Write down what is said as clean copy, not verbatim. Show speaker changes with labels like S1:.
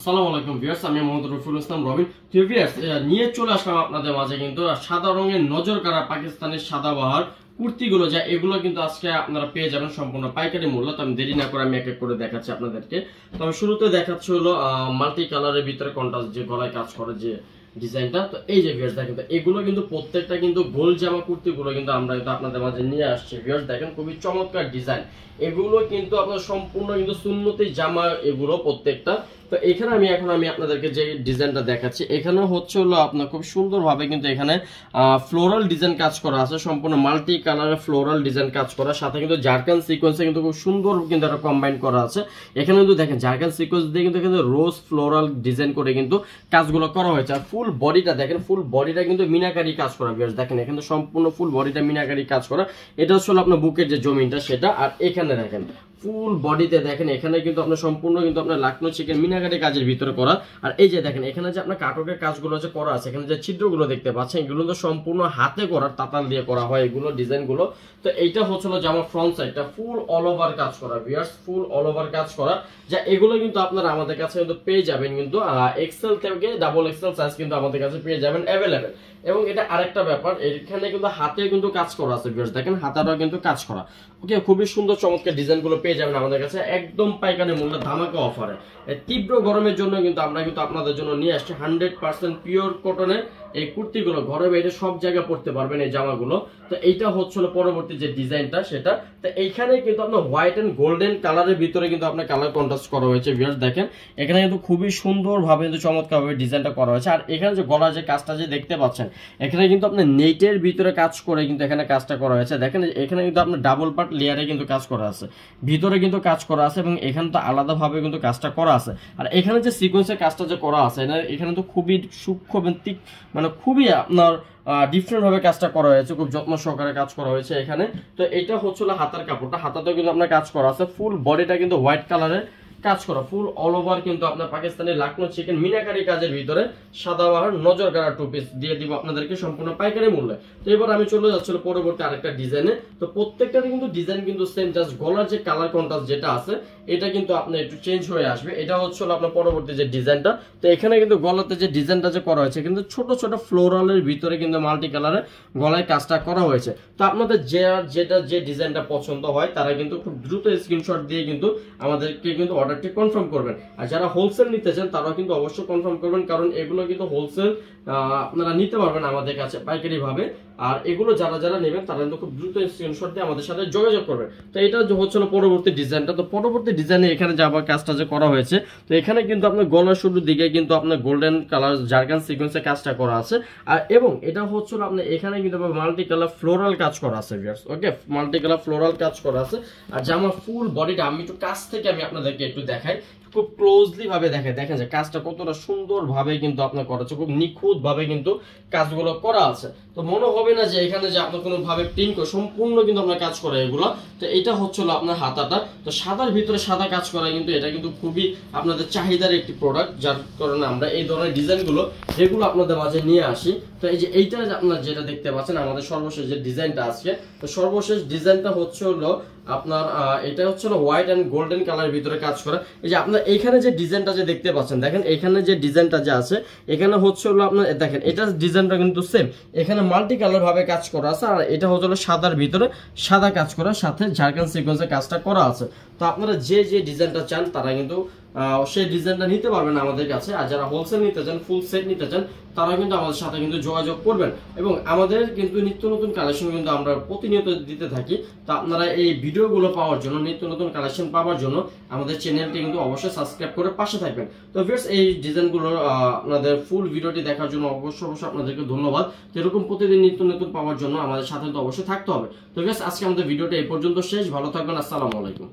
S1: আসসালামু আলাইকুম ভিউয়ার্স, আমি মোহাম্মদ রফিকুল ইসলাম রবিন। তো ভিউয়ার্স, নিয়ে চলে আসলাম আপনাদের মাঝে কিন্তু সাদা রঙের নজর কাড়া পাকিস্তানের সাদাবাহার কুর্তিগুলো যা এগুলো কিন্তু আজকে আপনারা পেয়ে যাবেন সম্পূর্ণ পাইকারি মূল্য। তো আমি দেরি না করে আমি এক এক করে দেখাচ্ছি আপনাদেরকে। তো আমি শুরুতে দেখাচ্ছি হলো মাল্টি কালারের ভিতরে কন্ট্রাস্ট যে গলায় কাজ করে যে ডিজাইনটা। তো এই যে ভিউয়ার্স দেখেন, তো এগুলো কিন্তু প্রত্যেকটা কিন্তু গোল জামা কুর্তিগুলো কিন্তু আমরা কিন্তু আপনাদের মাঝে নিয়ে আসছি। ভিউয়ার্স দেখেন, খুবই চমৎকার ডিজাইন। এগুলো কিন্তু আপনার সম্পূর্ণ কিন্তু সুন্নতি জামা এগুলো প্রত্যেকটা। তো এখানে আমি আপনাদেরকে যে ডিজাইনটা দেখাচ্ছি, এখানে হচ্ছে হলো আপনার খুব সুন্দরভাবে কিন্তু এখানে ফ্লোরাল ডিজাইন কাজ করা আছে, সম্পূর্ণ মাল্টি কালারের ফ্লোরাল ডিজাইন কাজ করা, সাথে কিন্তু জারকান সিকোয়েন্সে কিন্তু খুব সুন্দর কিন্তু এটা কম্বাইন করা আছে। এখানে কিন্তু দেখেন জারকান সিকোয়েন্স দিয়ে কিন্তু রোজ ফ্লোরাল ডিজাইন করে কিন্তু কাজগুলো করা হয়েছে। আর ফুল বডিটা দেখেন, ফুল বডিটা কিন্তু মিনাকারি কাজ করা। ভিউয়ার্স দেখেন, এখানে সম্পূর্ণ ফুল বডিটা মিনাকারি কাজ করা। এটা হচ্ছে আপনার বুকের যে জমিনটা সেটা। আর এখানে দেখেন ফুল বডিতে দেখেন, এখানে কিন্তু আপনার সম্পূর্ণ কিন্তু আপনার লাকনো চিকেন মিনাকারি কাজের ভিতরে করা। আর এই যে দেখেন, এখানে যে আপনার কাটকের কাজগুলো যে করা আছে, এখানে যে ছিদ্রগুলো দেখতে পাচ্ছেন, এগুলো তো সম্পূর্ণ হাতে করা, তাতাল দিয়ে করা হয় এগুলো ডিজাইনগুলো। তো এইটা হচ্ছিল যে আমার ফ্রন্ট সাইডটা ফুল অল ওভার কাজ করা। ভিউয়ার্স ফুল অল ওভার কাজ করা, যা এগুলো কিন্তু আপনারা আমাদের কাছে কিন্তু পেয়ে যাবেন কিন্তু এক্সেল থেকে ডাবল এক্সেল সাইজ কিন্তু আমাদের কাছে পেয়ে যাবেন অ্যাভেলেবেল। এবং এটা আরেকটা ব্যাপার, এখানে কিন্তু হাতে কিন্তু কাজ করা আছে। ভিউয়ার্স দেখেন, হাতাটাও কিন্তু কাজ করা। ওকে, খুবই সুন্দর চমৎকার ডিজাইনগুলো পেয়ে যাবেন আমাদের কাছে একদম পাইকারি মূল্যে ধামাকা অফারে। তীব্র গরমের জন্য কিন্তু আমরা কিন্তু আপনাদের জন্য নিয়ে আসছি 100% পিওর কটনের এই কুর্তিগুলো। ঘরে বাইরে সব জায়গায় পড়তে পারবেন এই জামাগুলো। তো এইটা হচ্ছিল পরবর্তী যে ডিজাইনটা সেটা। তো এইখানে কিন্তু আপনার হোয়াইট এন্ড গোল্ডেন কালারের ভিতরে কিন্তু আপনার কালার কন্ট্রাস্ট করা হয়েছে। ভিউয়ার্স দেখেন, এখানে কিন্তু খুবই সুন্দরভাবে কিন্তু চমৎকারভাবে ডিজাইনটা করা হয়েছে। আর এখানে যে গলার যে কাজটা যে দেখতে পাচ্ছেন, এখানে কিন্তু আপনার নেটের ভিতরে কাজ করে কিন্তু এখানে কাজটা করা হয়েছে। দেখেন, এখানে কিন্তু আপনার ডাবল পার্ট লেয়ারে কিন্তু কাজ করা আছে, ভিতরে কিন্তু কাজ করা আছে, এবং এখানে তো আলাদাভাবে কিন্তু কাজটা করা আছে। আর এখানে যে সিকোয়েন্সের কাজটা যে করা আছে, এখানে তো খুবই সূক্ষ্ম মানে খুবই আপনার ডিফারেন্ট ভাবে কাজটা করা হয়েছে, খুব যত্ন সহকারে কাজ করা হয়েছে এখানে। তো এটা হচ্ছিল হাতার কাপড়টা, হাতাতেও কিন্তু আপনার কাজ করা আছে। ফুল বডিটা কিন্তু হোয়াইট কালারের কাজ করা, ফুল অল ওভার কিন্তু আপনার পাকিস্তানি লাকনো চিকেন মিনাকারি কাজের ভিতরে সাদাবাহার নজর কাড়া টু পিস দিয়ে দিব আপনাদেরকে সম্পূর্ণ পাইকারি মূল্যে। তো এবার আমি চলে যাচ্ছিল পরবর্তী আরেকটা ডিজাইনে। তো প্রত্যেকটার কিন্তু ডিজাইন কিন্তু সেম, জাস্ট গলার যে কালার কন্ট্রাস্ট যেটা আছে এটা কিন্তু আপনার একটু চেঞ্জ হয়ে আসবে। এটা হচ্ছে আপনার পরবর্তী যে ডিজাইনটা। তো এখানে কিন্তু গলাতে যে ডিজাইনটা যে করা হয়েছে, কিন্তু ছোট ছোট ফ্লোরালের ভিতরে কিন্তু মাল্টি কালারের গলায় কাজটা করা হয়েছে। তো আপনাদের যে ডিজাইনটা পছন্দ হয় তারা কিন্তু খুব দ্রুত স্ক্রিনশট দিয়ে কিন্তু আমাদেরকে কিন্তু অর্ডারটি কনফার্ম করবেন। আর যারা হোলসেল নিতে চান তারাও কিন্তু অবশ্যই কনফার্ম করবেন, কারণ এগুলো কিন্তু হোলসেল আপনারা নিতে পারবেন আমাদের কাছে পাইকারি ভাবে। আর এগুলো যারা নেবেন তারা কিন্তু খুব দ্রুত স্ক্রিনশট দিয়ে আমাদের সাথে যোগাযোগ করবেন। তো এটা হচ্ছিল পরবর্তী ডিজাইনটা। তো পরবর্তী ডিজাইনে এখানে যে আবার কাজটা যে করা হয়েছে, তো এখানে কিন্তু আপনার গলার শুরুর দিকে কিন্তু আপনার গোল্ডেন কালার জারকান সিকোয়েন্সে কাজটা করা আছে। আর এবং এটা হচ্ছিল আপনার এখানে কিন্তু মাল্টি কালার ফ্লোরাল কাজ করা আছে। Viewers okay, multi colour floral কাজ করা আছে। আর জামা ফুল বডিটা আমি একটু কাছ থেকে আমি আপনাদেরকে একটু দেখাই, খুব ক্লোজলি ভাবে দেখেন যে কাজটা কতটা সুন্দর ভাবে কিন্তু আপনার করা আছে, খুব নিখুঁত ভাবে কিন্তু কাজগুলো করা আছে। তো মনে হবে না যে এখানে যে আপনার কোনো ভাবে প্রিন্ট করে, সম্পূর্ণ কিন্তু আপনার কাজ করা এগুলো। তো এটা হচ্ছিল আপনার হাতাটা। তো সাদার ভিতরে সাদা কাজ করা, কিন্তু এটা কিন্তু খুবই আপনাদের চাহিদার একটি প্রোডাক্ট, যার কারণে আমরা এই ধরনের ডিজাইনগুলো যেগুলো আপনাদের মাঝে নিয়ে আসি। তো এই যে এইটা আপনার যেটা দেখতে পাচ্ছেন আমাদের সর্বশেষ যে ডিজাইনটা আজকে, তো সর্বশেষ ডিজাইনটা হচ্ছে হলো আপনার এটা হচ্ছে হোয়াইট এন্ড গোল্ডেন কালারের ভিতরে কাজ করা। এই যে আপনার এইখানে যে ডিজাইনটা যে দেখতে পাচ্ছেন, দেখেন এখানে যে ডিজাইনটা যে আছে, এখানে হচ্ছে হলো আপনার দেখেন এটা ডিজাইনটা কিন্তু সেম, এখানে মাল্টি কালার ভাবে কাজ করা আছে। আর এটা হচ্ছে সাদার ভিতরে সাদা কাজ করা, সাথে ঝাড়খান সিকোয়েন্সের কাজটা করা আছে। তো আপনারা যে ডিজাইনটা চান তারা কিন্তু সেই ডিজাইনটা নিতে পারবেন আমাদের কাছে। আর যারা হোলসেল নিতে চান, ফুল সেট নিতে চান, তারা কিন্তু আমাদের সাথে কিন্তু যোগাযোগ করবেন। এবং আমাদের কিন্তু নিত্য নতুন কালেকশন কিন্তু আমরা প্রতিনিয়ত দিতে থাকি। তো আপনারা এই ভিডিওগুলো পাওয়ার জন্য, নিত্য নতুন কালেকশন পাওয়ার জন্য আমাদের চ্যানেলটি কিন্তু অবশ্যই সাবস্ক্রাইব করে পাশে থাকবেন। তো ভিউয়ার্স, এই ডিজাইনগুলো আপনাদের ফুল ভিডিওটি দেখার জন্য অবশ্যই আপনাদেরকে ধন্যবাদ। এরকম প্রতিদিন নিত্য নতুন পাওয়ার জন্য আমাদের সাথে তো অবশ্যই থাকতে হবে। তো ভিউয়ার্স, আজকে আমাদের ভিডিওটা এই পর্যন্ত শেষ। ভালো থাকবেন, আসসালামু আলাইকুম।